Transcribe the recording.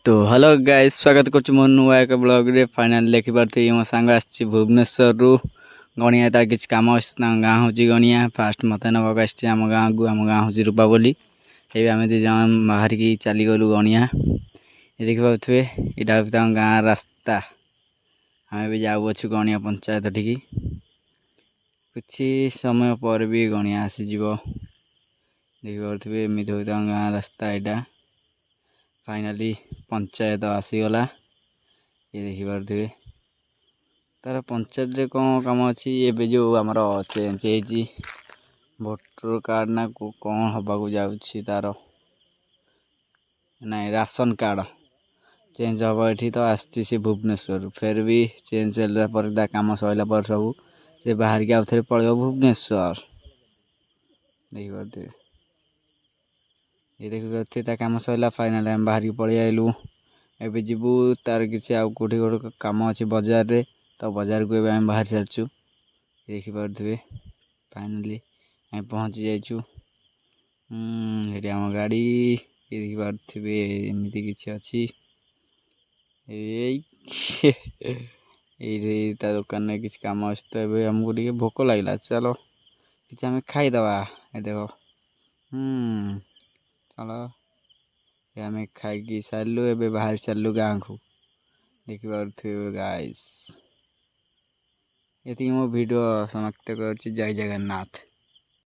तो hello guys स्वागत कर मो नुआ एक ब्लॉग रे फाइनल देखि पारथि मो सांग आछि भुवनेश्वर रु गणिया तार किछ काम अछि गाँ होची गणिया फास्ट मते नबक आछि आम गाँ होची रूपा बोली एबे आमे दि जन बाहर की चली गलु गणिया देखि पाथुए इडा गाँ रास्ता आमे भी जाउ अछि गणिया पंचायत ठिकी कुछ समय पर भी गणिया आसी जीवो देखि पाथुए एमिति गाँ रास्ता एडा फाइनाली पंचायत आसीगला ये देखी पारे तार पंचायत रे कौन कम अच्छी एवं जो आमर चेंज हो भोटर कार्ड ना कौन हवाक जाऊँगी तार ना राशन कार्ड चेंज हम ये तो आसी भुवनेश्वर फिर भी चेंज है कम सरला पर सब से बाहर के आउ थे पड़े भुवनेश्वर देखी पारे ये देखी पारे कम सरला फाइनाल आम बाहर की पलि आइलु एबे जीवु तार किसी आउ कोठी गोटे कम अच्छे बजार रे तो बजार को एबे बाहर सारचु देखि पारे फाइनाली आम पहुँची जाइछु ये आम गाड़ी ये देखि पारे एमती किसी अच्छी ये दुकान में किसी कम अच्छे तो ये आमको टे भोक लगला चलो किसी आम खाईदबा देख चलो आम खाई सारू ए बाहर चलु गाँ को देखि पारे गाइस ये मो वीडियो समाप्त कर जय जगन्नाथ।